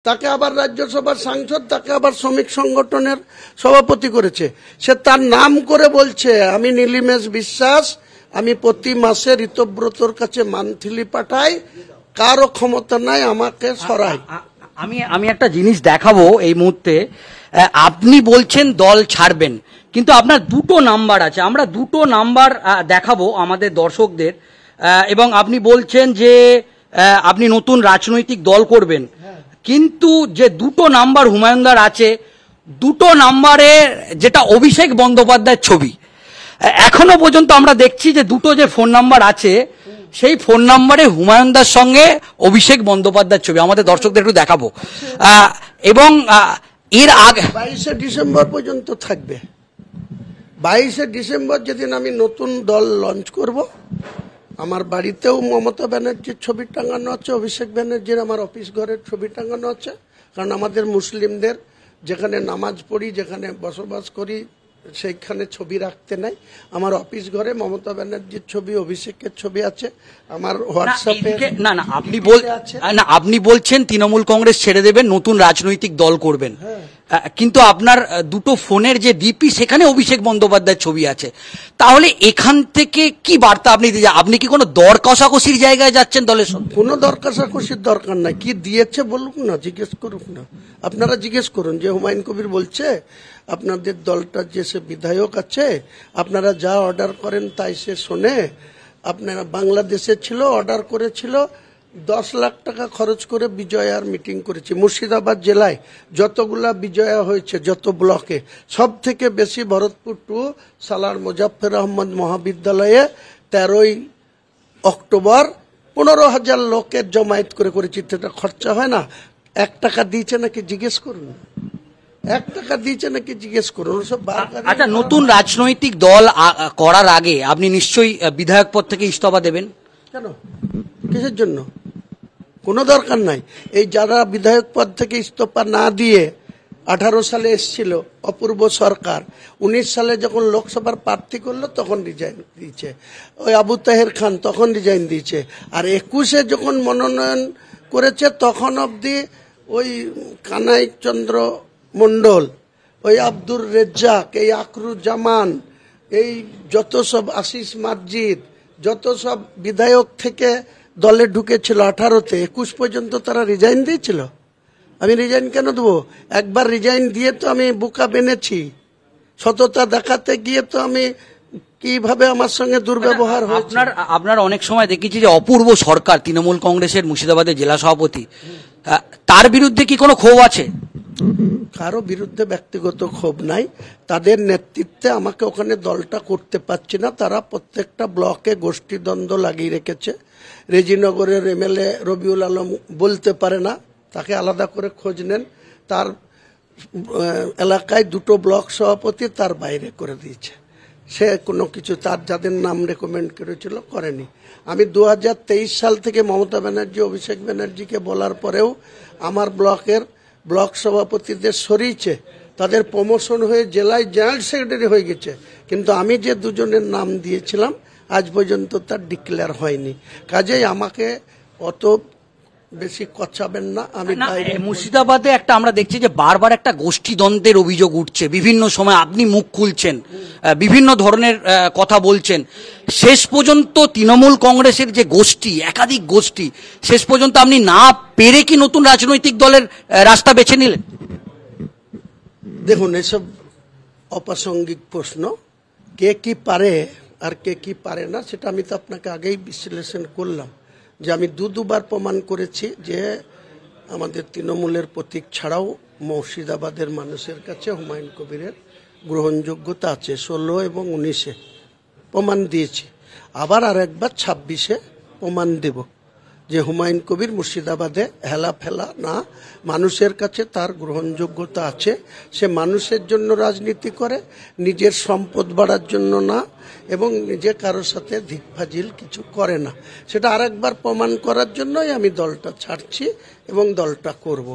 তাকে আবার রাজ্যসভার সাংসদ, তাকে আবার শ্রমিক সংগঠনের সভাপতি করেছে। সে তার নাম করে বলছে, আমি নীলিমেশ বিশ্বাস, আমি প্রতি মাসে ঋতব্রতর কাছে মান্থলি পাঠাই, কারো ক্ষমতা নাই আমাকে সরাই। আমি একটা জিনিস দেখাবো এই মুহূর্তে। আপনি বলছেন দল ছাড়বেন, কিন্তু আপনার দুটো নাম্বার আছে, আমরা দুটো নাম্বার দেখাবো আমাদের দর্শকদের। এবং আপনি বলছেন যে আপনি নতুন রাজনৈতিক দল করবেন, কিন্তু যে দুটো নাম্বার হুমায়ুনদার আছে, দুটো নাম্বারে যেটা অভিষেক বন্দ্যোপাধ্যায়ের ছবি। এখনো পর্যন্ত আমরা দেখছি যে দুটো যে ফোন নাম্বার আছে, সেই ফোন নাম্বারে হুমায়ুনদার সঙ্গে অভিষেক বন্দ্যোপাধ্যায়ের ছবি আমাদের দর্শকদের একটু দেখাবো। এবং এর আগে 22শে ডিসেম্বর পর্যন্ত থাকবে। 22শে ডিসেম্বর যেদিন আমি নতুন দল লঞ্চ করব, আমার বাড়িতেও মমতা ব্যানার্জির ছবি টাঙানো আছে, অভিষেক ব্যানার্জির আমার অফিস ঘরের ছবি টাঙানো আছে। কারণ আমাদের মুসলিমদের যেখানে নামাজ পড়ি, যেখানে বসবাস করি, সেইখানে ছবি রাখতে নাই। আমার অফিস ঘরে মমতা ব্যানার্জির ছবি, অভিষেকের ছবি আছে। আমার হোয়াটসঅ্যাপে আপনি বলছেন তৃণমূল কংগ্রেস ছেড়ে দেবেন, নতুন রাজনৈতিক দল করবেন, কিন্তু আপনার দুটো ফোনের যে ডিপি সেখানে অভিষেক বন্দ্যোপাধ্যায়ের ছবি আছে। তাহলে এখান থেকে কি বার্তা আপনি কি কোনো দর কষাকষির জায়গায় যাচ্ছেন দলের সঙ্গে? কোনো দর কষাকষির দরকার নাই। কি দিয়েছে বলুক না, জিজ্ঞেস করুক না। আপনারা জিজ্ঞেস করুন যে হুমায়ুন কবির বলছে আপনাদের দলটার যে সে বিধায়ক আছে, আপনারা যা অর্ডার করেন তাই সে শোনে। আপনারা বাংলাদেশে ছিল, অর্ডার করেছিল, 10 লাখ টাকা খরচ করে বিজয়ার মিটিং করেছি। মুর্শিদাবাদ জেলায় যতগুলা বিজয়া হয়েছে, যত ব্লকে, সব থেকে বেশি ভরতপুর 2 সালার মুজাফফর আহমদ মহাবিদ্যালয়ে 13ই অক্টোবর 15,000 লোকের জমায়েত করে করেছি। সেটা খরচা হয় না? 1 টাকা দিয়েছে নাকি জিজ্ঞেস করুন, 1 টাকা দিয়েছে নাকি জিজ্ঞেস করুন। সব আচ্ছা, নতুন রাজনৈতিক দল করার আগে আপনি নিশ্চয়ই বিধায়ক পদ থেকে ইস্তফা দেবেন? কেন, কিসের জন্য? কোনো দরকার নাই। এই যারা বিধায়ক পদ থেকে ইস্তফা না দিয়ে 18 সালে এসেছিল অপূর্ব সরকার, 19 সালে যখন লোকসভার প্রার্থী করলো তখন রিজাইন দিয়েছে। ওই আবু তাহের খান তখন রিজাইন দিয়েছে। আর 21-এ যখন মনোনয়ন করেছে তখন অবধি ওই কানাই চন্দ্র মণ্ডল, ওই আব্দুর রেজ্জাক, এই আকরুজ্জামান, এই যত সব আশিস মার্জিদ, যত সব বিধায়ক থেকে দলে ঢুকেছিল 18-তে, 21 পর্যন্ত তারা রিজাইন দিয়েছিল। আমি রিজাইন কেন দেবো? একবার রিজাইন দিয়ে তো আমি বুকা বেনেছি। সততা দেখাতে গিয়ে তো আমি কিভাবে আমার সঙ্গে দুর্ব্যবহার হয়েছে। আপনার অনেক সময় দেখেছি যে অপূর্ব সরকার, তৃণমূল কংগ্রেসের মুর্শিদাবাদের জেলা সভাপতি, তার বিরুদ্ধে কি কোনো ক্ষোভ আছে? কারো বিরুদ্ধে ব্যক্তিগত ক্ষোভ নাই। তাদের নেতৃত্বে আমাকে ওখানে দলটা করতে পারছি না। তারা প্রত্যেকটা ব্লকে গোষ্ঠীদ্বন্দ্ব লাগিয়ে রেখেছে। রেজিনগরের এমএলএ রবিউল আলম বলতে পারে না, তাকে আলাদা করে খোঁজ নেন। তার এলাকায় 2টো ব্লক সভাপতি তার বাইরে করে দিয়েছে। সে কোনো কিছু তার যাদের নাম রেকমেন্ড করেছিল করেনি। আমি 2023 সাল থেকে মমতা ব্যানার্জি, অভিষেক ব্যানার্জিকে বলার পরেও আমার ব্লকের ব্লক সভাপতিদের সরিয়েছে, তাদের প্রমোশন হয়ে জেলায় জেনারেল সেক্রেটারি হয়ে গেছে। কিন্তু আমি যে দুজনের নাম দিয়েছিলাম আজ পর্যন্ত তার ডিক্লেয়ার হয়নি। কাজেই আমাকে অত বেশি কচাবেন না। আমি মুর্শিদাবাদে একটা আমরা দেখছি যে বারবার একটা গোষ্ঠীদ্বন্দ্বের অভিযোগ উঠছে, বিভিন্ন সময় আপনি মুখ খুলছেন, বিভিন্ন ধরনের কথা বলছেন। শেষ পর্যন্ত তৃণমূল কংগ্রেসের যে গোষ্ঠী, একাধিক গোষ্ঠী, শেষ পর্যন্ত আপনি না পেরে কি নতুন রাজনৈতিক দলের রাস্তা বেছে নিলেন? দেখুন, এসব অপ্রাসঙ্গিক প্রশ্ন। কে কি পারে আর কে কি পারে না সেটা আমি তো আপনাকে আগেই বিশ্লেষণ করলাম, যে আমি দুবার প্রমাণ করেছি যে আমাদের তৃণমূলের প্রতীক ছাড়াও মুর্শিদাবাদের মানুষের কাছে হুমায়ুন কবিরের গ্রহণযোগ্যতা আছে। 16 এবং 19-এ প্রমাণ দিয়েছি, আবার আরেকবার 26-এ প্রমাণ দেব যে হুমায়ুন কবির মুর্শিদাবাদে হেলা ফেলা না, মানুষের কাছে তার গ্রহণযোগ্যতা আছে। সে মানুষের জন্য রাজনীতি করে, নিজের সম্পদ বাড়ার জন্য না, এবং নিজে কারোর সাথে ধিকফাজিল কিছু করে না। সেটা আরেকবার প্রমাণ করার জন্যই আমি দলটা ছাড়ছি এবং দলটা করব।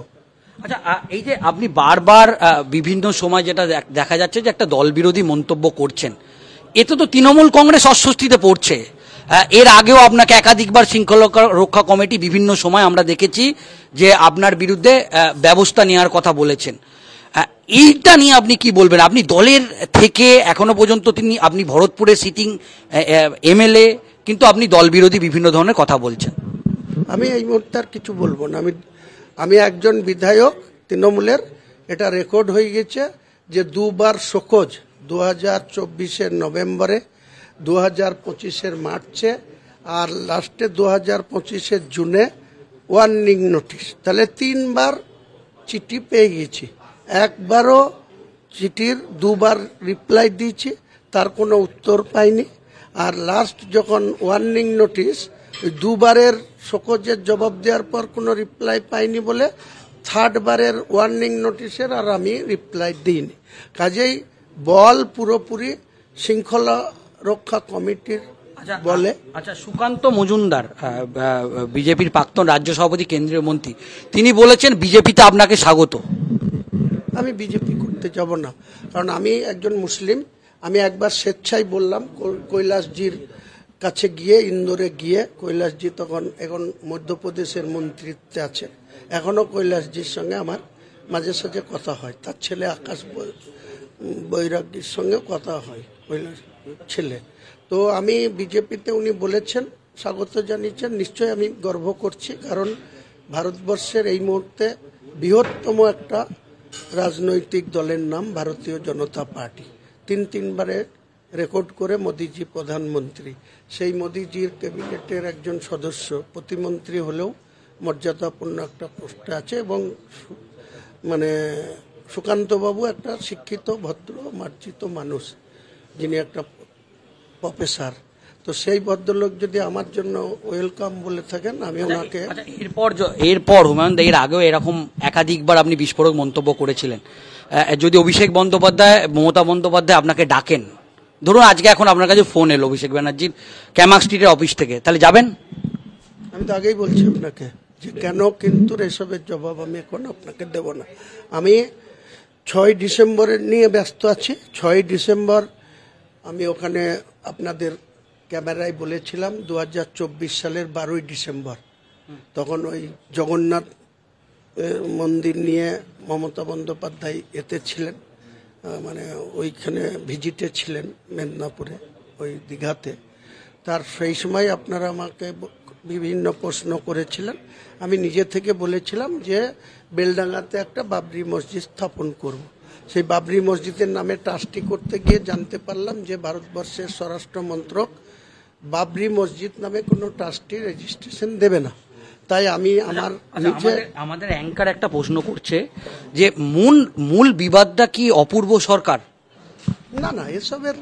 আচ্ছা, এই যে আপনি বারবার বিভিন্ন সময় যেটা দেখা যাচ্ছে যে একটা দল বিরোধী মন্তব্য করছেন, এতে তো তৃণমূল কংগ্রেস অস্বস্তিতে পড়ছে। এর আগেও আপনাকে একাধিকবার শৃঙ্খলা রক্ষা কমিটি বিভিন্ন সময় আমরা দেখেছি যে আপনার বিরুদ্ধে ব্যবস্থা নেওয়ার কথা বলেছেন। এইটা নিয়ে আপনি কি বলবেন? আপনি দলের থেকে এখনো পর্যন্ত আপনি ভরতপুরে সিটিং এমএলএ, কিন্তু আপনি দল বিরোধী বিভিন্ন ধরনের কথা বলছেন। আমি এই মুহূর্তে আর কিছু বলবো না। আমি একজন বিধায়ক তৃণমূলের, এটা রেকর্ড হয়ে গেছে যে দুবার শোকজ, 2024-এর নভেম্বরে, 2025-এর মার্চে, আর লাস্টে 2025-এর জুনে ওয়ার্নিং নোটিশ। তাহলে 3বার চিঠি পেয়ে গেছি, একবারও চিঠির 2বার রিপ্লাই দিয়েছি, তার কোনো উত্তর পাইনি। আর লাস্ট যখন ওয়ার্নিং নোটিশ, 2বারের শোকজের জবাব দেওয়ার পর কোনো রিপ্লাই পাইনি বলে 3র্ডবারের ওয়ার্নিং নোটিশের আর আমি রিপ্লাই দিইনি। কাজেই বল পুরোপুরি শৃঙ্খলা রক্ষা কমিটির বলে। আচ্ছা, সুকান্ত মজুমদার, বিজেপির প্রাক্তন রাজ্য সভাপতি, কেন্দ্রীয় মন্ত্রী, তিনি বলেছেন বিজেপিতে আপনাকে স্বাগত। আমি বিজেপি করতে যাব না, কারণ আমি একজন মুসলিম। আমি একবার স্বেচ্ছায় বললাম কৈলাসজির কাছে গিয়ে, ইন্দোরে গিয়ে, কৈলাসজি তখন এখন মধ্যপ্রদেশের মন্ত্রিত্বে আছেন, এখনো কৈলাসজির সঙ্গে আমার মাঝে সাঝে কথা হয়। তার ছেলে আকাশ বৈরাগীর সঙ্গে কথা হয়, কৈলাস ছেলে। তো আমি বিজেপিতে, উনি বলেছেন, স্বাগত জানিয়েছেন, নিশ্চয়ই আমি গর্ব করছি, কারণ ভারতবর্ষের এই মুহূর্তে বৃহত্তম একটা রাজনৈতিক দলের নাম ভারতীয় জনতা পার্টি। 3বারে রেকর্ড করে মোদিজি প্রধানমন্ত্রী, সেই মোদিজির ক্যাবিনেটের একজন সদস্য, প্রতিমন্ত্রী হলেও মর্যাদাপূর্ণ একটা পোস্টে আছে। এবং মানে সুকান্তবাবু একটা শিক্ষিত, ভদ্র, মার্জিত মানুষ, যিনি একটা প্রফেসর। তো সেই ভদ্রলোক যদি আমার জন্য ওয়েলকাম বলে থাকেন, আমি ওনাকে। এরপর হুমায়ুন দা, এর আগেও এরকম একাধিকবার আপনি বিস্ফোরক মন্তব্য করেছিলেন। যদি অভিষেক বন্দ্যোপাধ্যায়, মমতা বন্দ্যোপাধ্যায় আপনাকে ডাকেন, ধরুন আজকে এখন আপনার কাছে ফোন এলো অভিষেক ব্যানার্জির ক্যামাক স্ট্রিটের অফিস থেকে, তাহলে যাবেন? আমি তো আগেই বলছি আপনাকে যে কেন কিন্তু এসবের জবাব আমি এখন আপনাকে দেব না। আমি 6 ডিসেম্বরের নিয়ে ব্যস্ত আছি। 6 ডিসেম্বর আমি ওখানে আপনাদের ক্যামেরায় বলেছিলাম, 2024 সালের 12ই ডিসেম্বর, তখন ওই জগন্নাথ মন্দির নিয়ে মমতা বন্দ্যোপাধ্যায় এতে ছিলেন, মানে ওইখানে ভিজিটে ছিলেন মেদিনীপুরে, ওই দীঘাতে। তার সেই সময় আপনারা আমাকে বিভিন্ন প্রশ্ন করেছিলেন। আমি নিজে থেকে বলেছিলাম যে বেলডাঙ্গাতে একটা বাবরি মসজিদ স্থাপন করব। সেই বাবরি মসজিদের নামে ট্রাস্টি করতে গিয়ে জানতে পারলাম যে ভারতবর্ষের স্বরাষ্ট্র মন্ত্রক বাবরি মসজিদ নামে কোনো ট্রাস্টি রেজিস্ট্রেশন দেবে না। তাই আমি আমাদের অ্যাঙ্কার একটা প্রশ্ন করছে যে মূল বিবাদটা কি অপূর্ব সরকার? না, এসবের